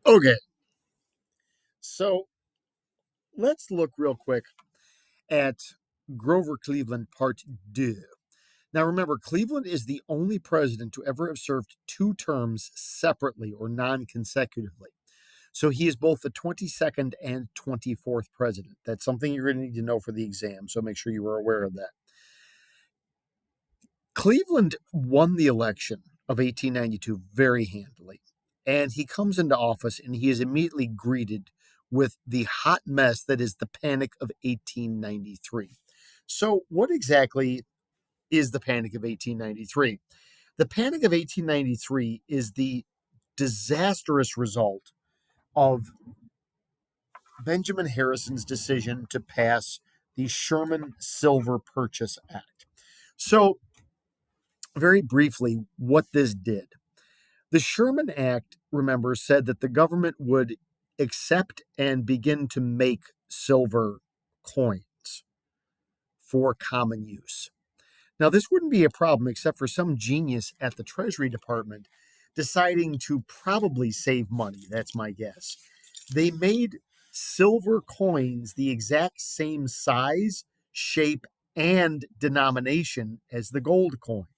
Okay, so let's look real quick at Grover Cleveland Part 2. Now, remember, Cleveland is the only president to ever have served two terms separately or non consecutively. So he is both the 22nd and 24th president. That's something you're going to need to know for the exam, so make sure you are aware of that. Cleveland won the election of 1892 very handily, and he comes into office and he is immediately greeted with the hot mess that is the Panic of 1893. So, what exactly is the Panic of 1893? The Panic of 1893 is the disastrous result of Benjamin Harrison's decision to pass the Sherman Silver Purchase Act. So, very briefly, what this did. The Sherman Act, remember, said that the government would accept and begin to make silver coins for common use. Now, this wouldn't be a problem except for some genius at the Treasury Department deciding to probably save money. That's my guess. They made silver coins the exact same size, shape, and denomination as the gold coins.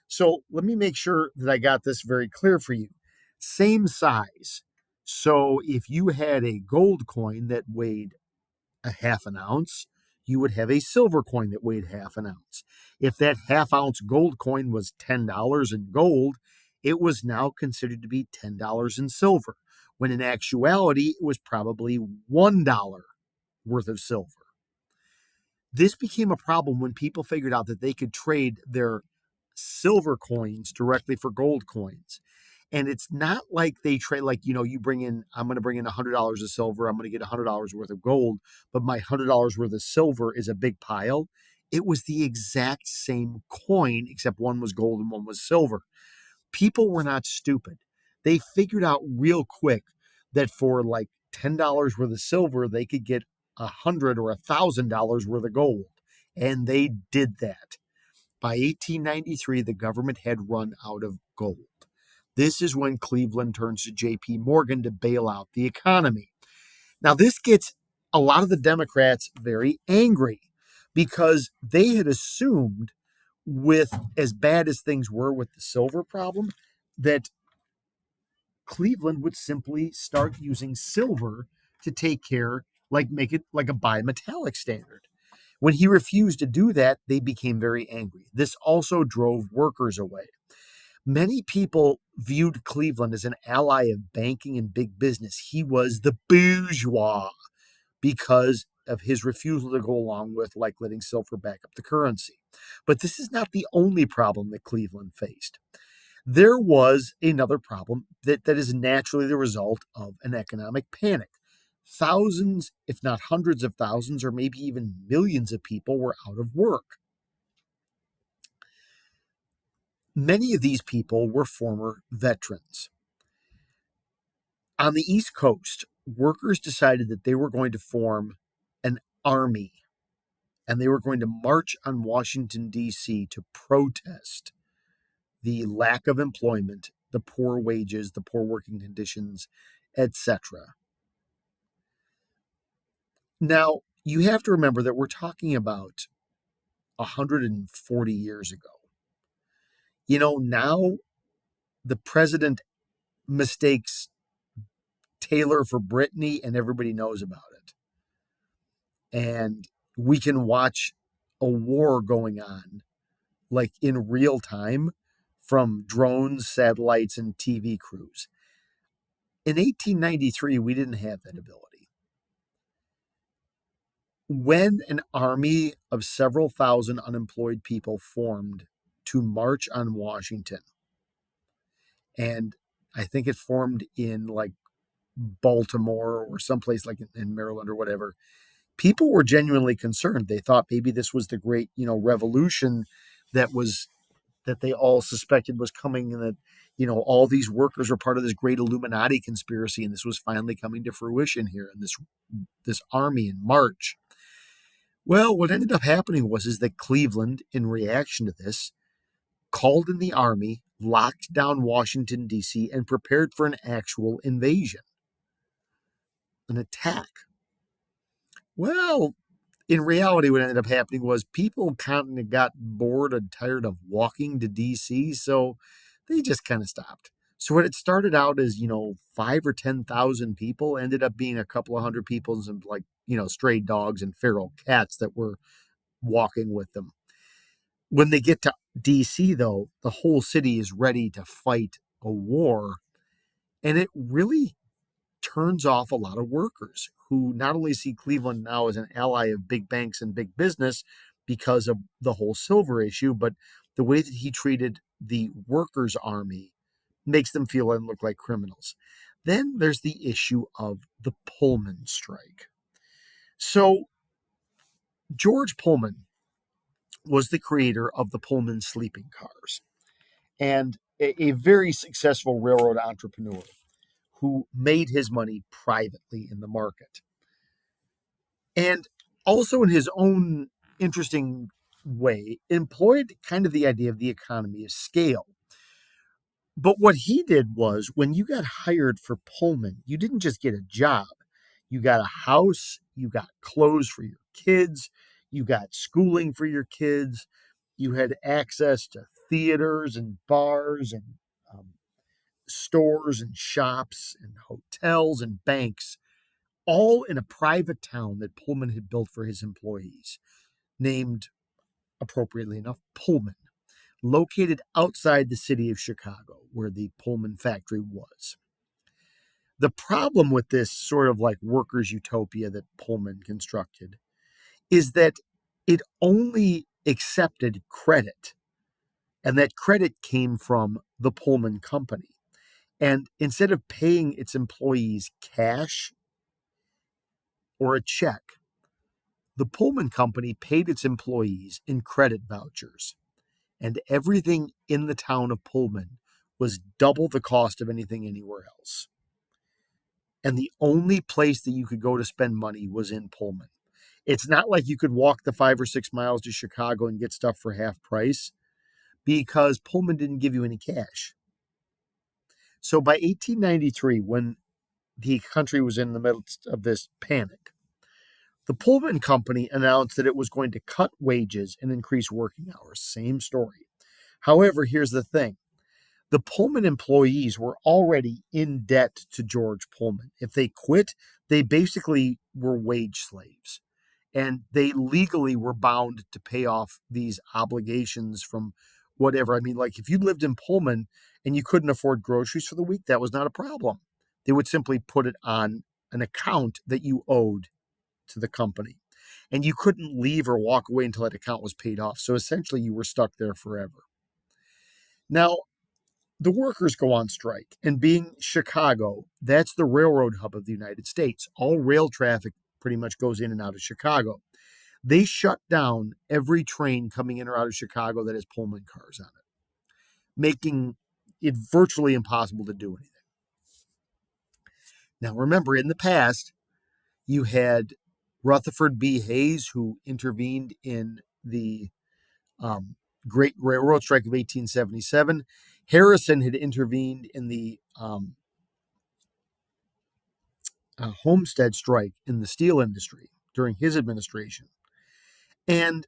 So let me make sure that I got this very clear for you. Same size. So if you had a gold coin that weighed a half an ounce, you would have a silver coin that weighed half an ounce. If that half ounce gold coin was $10 in gold, it was now considered to be $10 in silver, when in actuality, it was probably $1 worth of silver. This became a problem when people figured out that they could trade their silver coins directly for gold coins. And it's not like they trade, like, you bring in, I'm going to bring in $100 of silver, I'm going to get $100 worth of gold, but my $100 worth of silver is a big pile. It was the exact same coin, except one was gold and one was silver. People were not stupid. They figured out real quick that for like $10 worth of silver, they could get $100 or $1,000 worth of gold. And they did that. By 1893, the government had run out of gold. This is when Cleveland turns to J.P. Morgan to bail out the economy. Now, this gets a lot of the Democrats very angry because they had assumed, with as bad as things were with the silver problem, that Cleveland would simply start using silver to take care, like make it like a bimetallic standard. When he refused to do that, they became very angry. This also drove workers away. Many people viewed Cleveland as an ally of banking and big business. He was the bourgeois because of his refusal to go along with like letting silver back up the currency. But this is not the only problem that Cleveland faced. There was another problem that is naturally the result of an economic panic. Thousands, if not hundreds of thousands, or maybe even millions of people were out of work. Many of these people were former veterans. On the East Coast, workers decided that they were going to form an army and they were going to march on Washington, D.C. to protest the lack of employment, the poor wages, the poor working conditions, etc. Now, you have to remember that we're talking about 140 years ago. Now the president mistakes Taylor for Brittany and everybody knows about it. And we can watch a war going on like in real time from drones, satellites, and TV crews. In 1893, we didn't have that ability. When an army of several thousand unemployed people formed to march on Washington, and I think it formed in like Baltimore or someplace like in Maryland or whatever, people were genuinely concerned. They thought maybe this was the great, revolution that was that they all suspected was coming, and that all these workers were part of this great Illuminati conspiracy, and this was finally coming to fruition here in this army in March. Well, what ended up happening was is that Cleveland, in reaction to this, called in the army locked down Washington, D.C., and prepared for an actual invasion, an attack. Well, in reality, what ended up happening was people kind of got bored and tired of walking to DC, so they just kind of stopped. So what it started out as, 5 or 10,000 people ended up being a couple of hundred people and some stray dogs and feral cats that were walking with them. When they get to DC, though, the whole city is ready to fight a war, and it really turns off a lot of workers who not only see Cleveland now as an ally of big banks and big business because of the whole silver issue, but the way that he treated the workers' army makes them feel and look like criminals. Then there's the issue of the Pullman strike. So, George Pullman was the creator of the Pullman sleeping cars and a very successful railroad entrepreneur who made his money privately in the market. And also, in his own interesting way, employed kind of the idea of the economy of scale. But what he did was when you got hired for Pullman, you didn't just get a job. You got a house, you got clothes for your kids, you got schooling for your kids, you had access to theaters and bars and um, stores and shops and hotels and banks, all in a private town that Pullman had built for his employees, named, appropriately enough, Pullman, located outside the city of Chicago, where the Pullman factory was. The problem with this sort of like workers' utopia that Pullman constructed is that it only accepted credit, and that credit came from the Pullman company. And instead of paying its employees cash or a check, the Pullman company paid its employees in credit vouchers, and everything in the town of Pullman was double the cost of anything anywhere else. And the only place that you could go to spend money was in Pullman. It's not like you could walk the 5 or 6 miles to Chicago and get stuff for half price because Pullman didn't give you any cash. So by 1893, when the country was in the midst of this panic, the Pullman Company announced that it was going to cut wages and increase working hours. Same story. However, here's the thing. The Pullman employees were already in debt to George Pullman. If they quit, they basically were wage slaves. And they legally were bound to pay off these obligations from whatever. I mean, like if you lived in Pullman and you couldn't afford groceries for the week, that was not a problem. They would simply put it on an account that you owed to the company. And you couldn't leave or walk away until that account was paid off. So essentially, you were stuck there forever. Now, the workers go on strike, and being Chicago, that's the railroad hub of the United States. All rail traffic pretty much goes in and out of Chicago. They shut down every train coming in or out of Chicago that has Pullman cars on it, making it virtually impossible to do anything. Now, remember, in the past, you had Rutherford B. Hayes, who intervened in the um, Great Railroad Strike of 1877. Harrison had intervened in the Homestead strike in the steel industry during his administration. And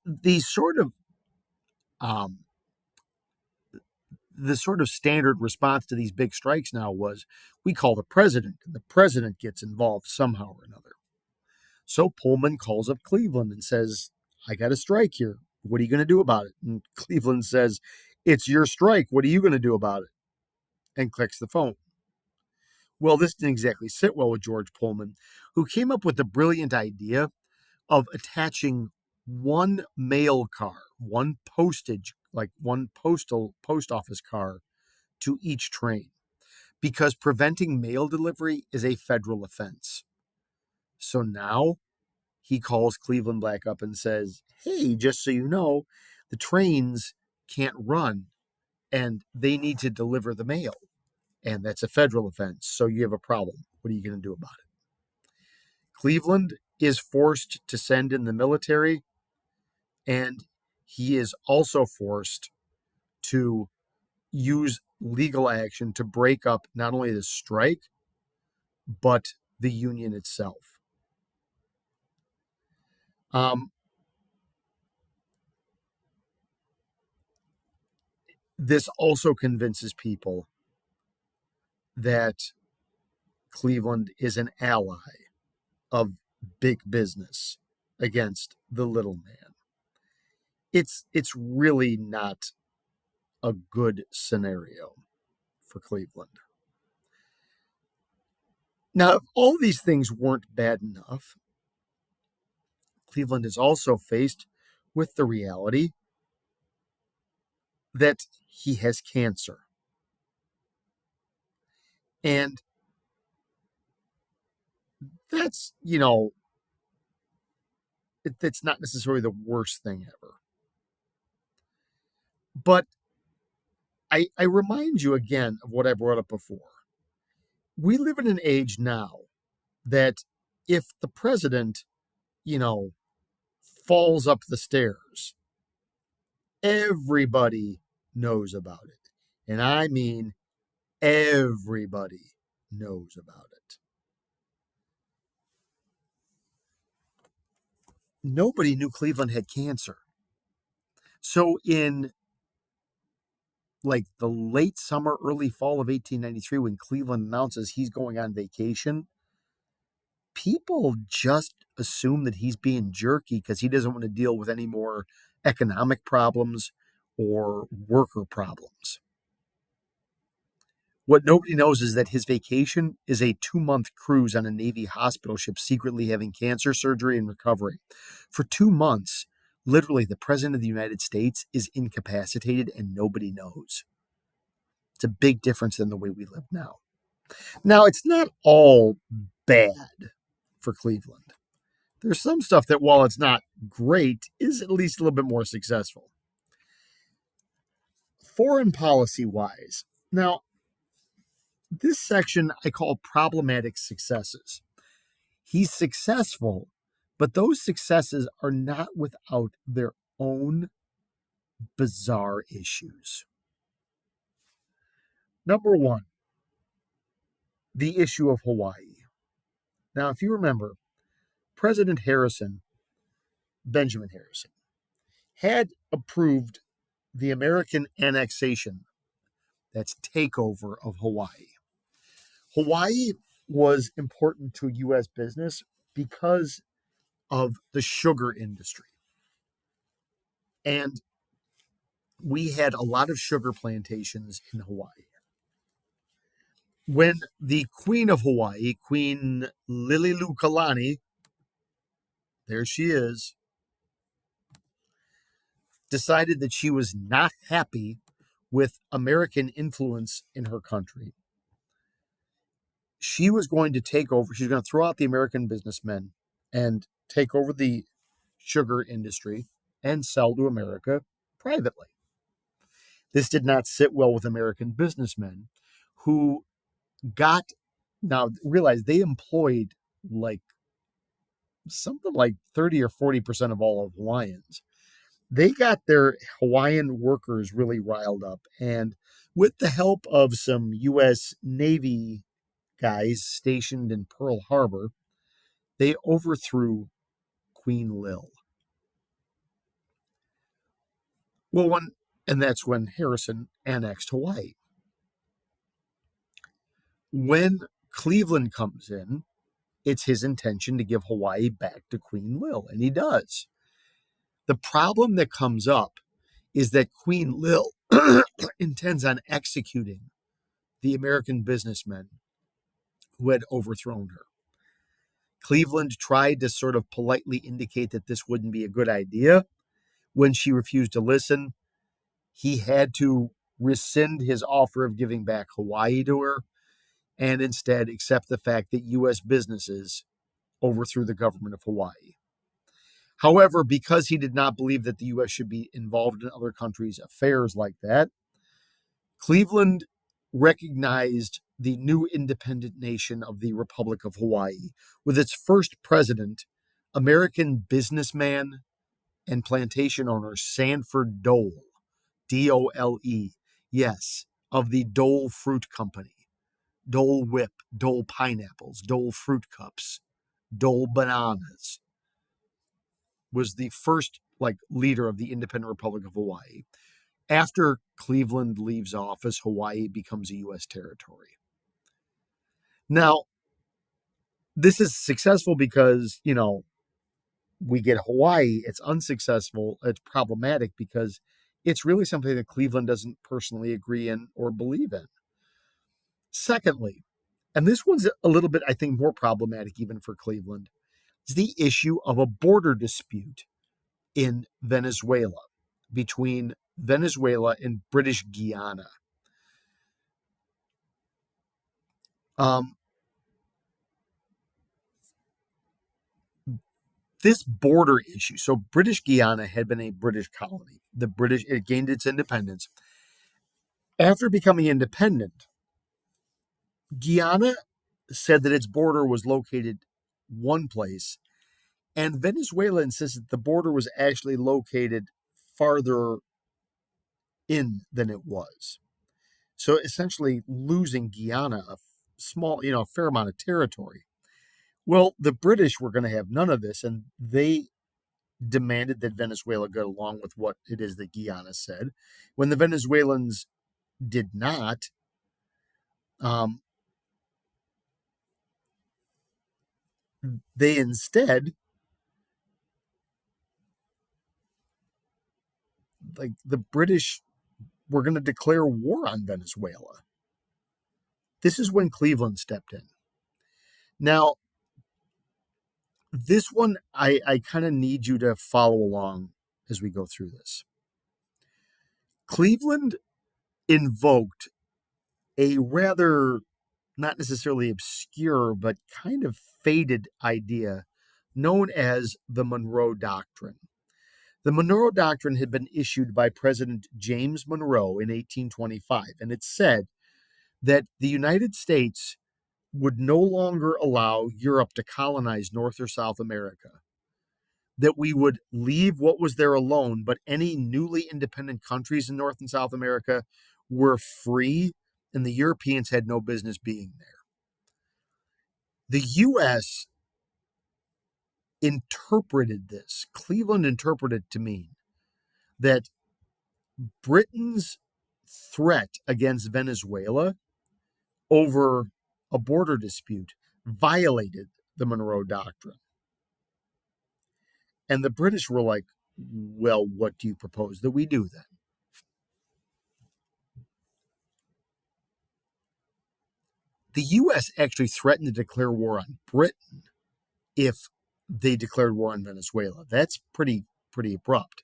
the sort of um, the sort of standard response to these big strikes now was we call the president, and the president gets involved somehow or another. So Pullman calls up Cleveland and says, I got a strike here. What are you going to do about it? And Cleveland says, it's your strike. What are you going to do about it? And clicks the phone. Well, this didn't exactly sit well with George Pullman, who came up with the brilliant idea of attaching one mail car, one postage, like one postal post office car to each train, because preventing mail delivery is a federal offense. So now he calls Cleveland back up and says, hey, just so you know, the trains can't run and they need to deliver the mail. And that's a federal offense. So you have a problem. What are you going to do about it? Cleveland is forced to send in the military, and he is also forced to use legal action to break up not only the strike, but the union itself. Um, this also convinces people that Cleveland is an ally of big business against the little man. It's really not a good scenario for Cleveland. Now, if all these things weren't bad enough, Cleveland is also faced with the reality that he has cancer. And that's, it's not necessarily the worst thing ever. But I remind you again of what I brought up before. We live in an age now that if the president, you know, falls up the stairs, everybody knows about it. And I mean, everybody knows about it. Nobody knew Cleveland had cancer. So in like the late summer, early fall of 1893, when Cleveland announces he's going on vacation, people just assume that he's being jerky because he doesn't want to deal with any more economic problems or worker problems. What nobody knows is that his vacation is a 2-month cruise on a Navy hospital ship secretly having cancer surgery and recovery. For 2 months, literally, the President of the United States is incapacitated and nobody knows. It's a big difference than the way we live now. Now, it's not all bad for Cleveland. There's some stuff that, while it's not great, is at least a little bit more successful. Foreign policy wise. Now, this section I call problematic successes. He's successful, but those successes are not without their own bizarre issues. Number one, the issue of Hawaii. Now, if you remember, President Harrison, Benjamin Harrison, had approved the American annexation, that's takeover of Hawaii. Hawaii was important to U.S. business because of the sugar industry. And we had a lot of sugar plantations in Hawaii. When the Queen of Hawaii, Queen Liliuokalani, there she is, decided that she was not happy with American influence in her country, she was going to take over, she's going to throw out the American businessmen and take over the sugar industry and sell to America privately. This did not sit well with American businessmen who got, now realize they employed like something like 30 or 40% of all of Hawaiians. They got their Hawaiian workers really riled up. And with the help of some U.S. Navy guys stationed in Pearl Harbor, they overthrew Queen Lil. Well, and that's when Harrison annexed Hawaii. When Cleveland comes in, it's his intention to give Hawaii back to Queen Lil, and he does. The problem that comes up is that Queen Lil intends on executing the American businessmen who had overthrown her. Cleveland tried to sort of politely indicate that this wouldn't be a good idea. When she refused to listen, he had to rescind his offer of giving back Hawaii to her and instead accept the fact that U.S. businesses overthrew the government of Hawaii. However, because he did not believe that the U.S. should be involved in other countries' affairs like that, Cleveland recognized the new independent nation of the Republic of Hawaii with its first president, American businessman and plantation owner Sanford Dole, Dole, yes, of the Dole Fruit Company. Dole Whip, Dole Pineapples, Dole Fruit Cups, Dole Bananas, was the first leader of the independent Republic of Hawaii. After Cleveland leaves office, Hawaii becomes a U.S. territory. Now, this is successful because, we get Hawaii. It's unsuccessful. It's problematic because it's really something that Cleveland doesn't personally agree in or believe in. Secondly, and this one's a little bit, I think, more problematic even for Cleveland, is the issue of a border dispute in Venezuela between Venezuela and British Guiana. Um, this border issue, so British Guiana had been a British colony. It gained its independence. After becoming independent, Guyana said that its border was located one place, and Venezuela insisted the border was actually located farther in than it was. So essentially losing Guyana a small, a fair amount of territory. Well, the British were going to have none of this, and they demanded that Venezuela go along with what it is that Guyana said. When the Venezuelans did not, um, they instead, the British were going to declare war on Venezuela. This is when Cleveland stepped in. Now, this one, I kind of need you to follow along as we go through this. Cleveland invoked a rather not necessarily obscure, but kind of faded idea known as the Monroe Doctrine. The Monroe Doctrine had been issued by President James Monroe in 1825, and it said that the United States would no longer allow Europe to colonize North or South America, that we would leave what was there alone, but any newly independent countries in North and South America were free, and the Europeans had no business being there. The U.S. interpreted this, Cleveland interpreted it to mean that Britain's threat against Venezuela over a border dispute violated the Monroe Doctrine. And the British were like, well, what do you propose that we do then? The U.S. actually threatened to declare war on Britain if they declared war on Venezuela. That's pretty abrupt.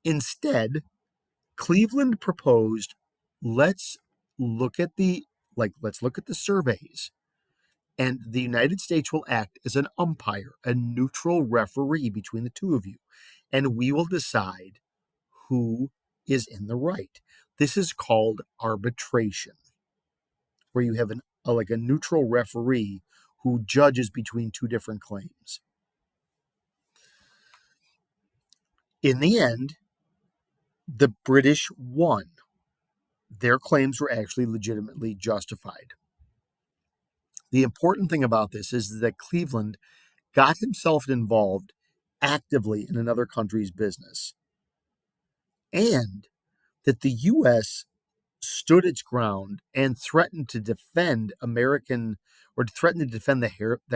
Instead, Cleveland proposed, let's look at the surveys, and the United States will act as an umpire, a neutral referee between the two of you, and we will decide who is in the right. This is called arbitration, where you have a neutral referee who judges between two different claims. In the end, the British won. Their claims were actually legitimately justified. The important thing about this is that Cleveland got himself involved actively in another country's business, and that the U.S. stood its ground and threatened to defend the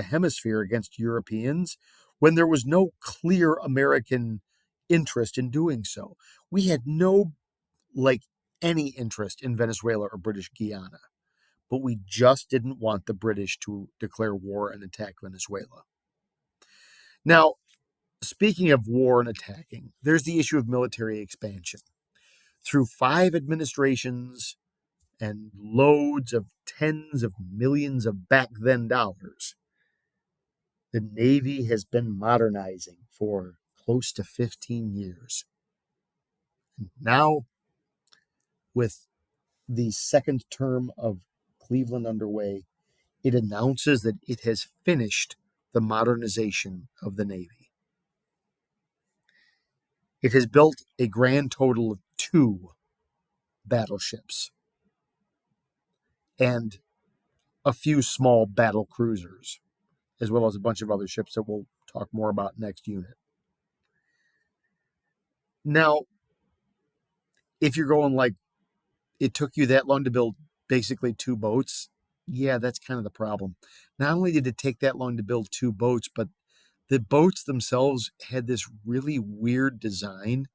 hemisphere against Europeans when there was no clear American interest in doing so. We had no any interest in Venezuela or British Guiana, but we just didn't want the British to declare war and attack Venezuela. Now, speaking of war and attacking, there's the issue of military expansion. Through 5 administrations and loads of tens of millions of back then dollars, the Navy has been modernizing for close to 15 years. And now, with the second term of Cleveland underway, it announces that it has finished the modernization of the Navy. It has built a grand total of 2 battleships and a few small battle cruisers, as well as a bunch of other ships that we'll talk more about next unit. Now, if you're going like, it took you that long to build basically two boats, yeah, that's kind of the problem. Not only did it take that long to build two boats, but the boats themselves had this really weird design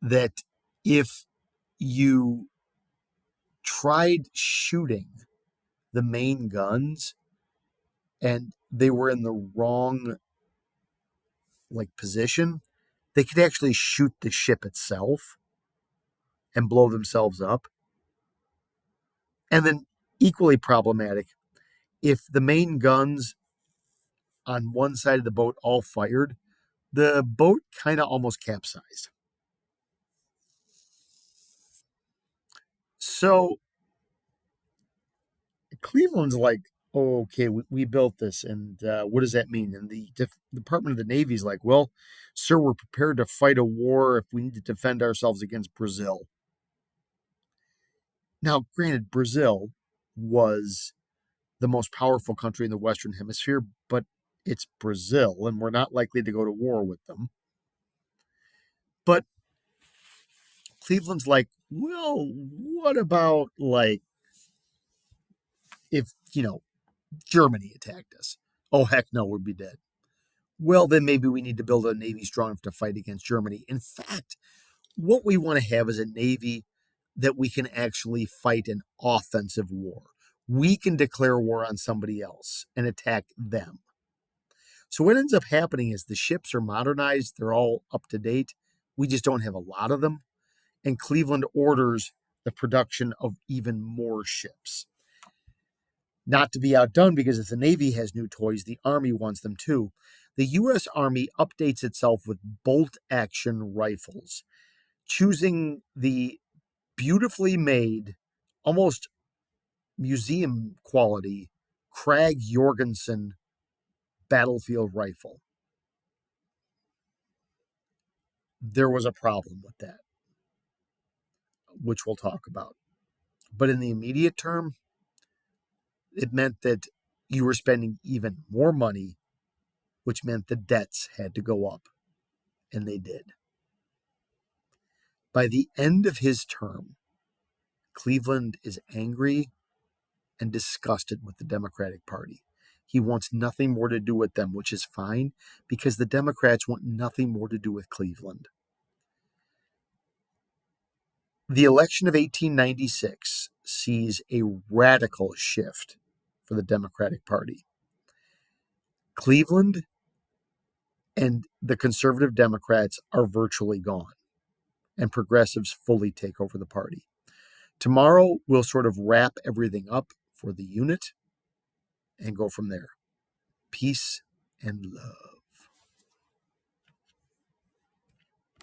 that if you tried shooting the main guns and they were in the wrong position, they could actually shoot the ship itself and blow themselves up. And then equally problematic, if the main guns on one side of the boat all fired, the boat kind of almost capsized. So Cleveland's like, oh, okay, we built this, and what does that mean? And the Department of the Navy is like, well, sir, we're prepared to fight a war if we need to defend ourselves against Brazil. Now, granted, Brazil was the most powerful country in the Western Hemisphere, but it's Brazil, and we're not likely to go to war with them. But Cleveland's like, well, what about if, Germany attacked us? Oh, heck no, we'd be dead. Well, then maybe we need to build a navy strong enough to fight against Germany. In fact, what we want to have is a navy that we can actually fight an offensive war. We can declare war on somebody else and attack them. So what ends up happening is the ships are modernized, they're all up to date. We just don't have a lot of them. And Cleveland orders the production of even more ships. Not to be outdone, because if the Navy has new toys, the Army wants them too. The U.S. Army updates itself with bolt-action rifles, choosing the beautifully made, almost museum quality Krag Jorgensen battlefield rifle. There was a problem with that, which we'll talk about. But in the immediate term, it meant that you were spending even more money, which meant the debts had to go up, and they did. By the end of his term, Cleveland is angry and disgusted with the Democratic Party. He wants nothing more to do with them, which is fine, because the Democrats want nothing more to do with Cleveland. The election of 1896 sees a radical shift for the Democratic Party. Cleveland and the conservative Democrats are virtually gone, and progressives fully take over the party. Tomorrow, we'll sort of wrap everything up for the unit and go from there. Peace and love.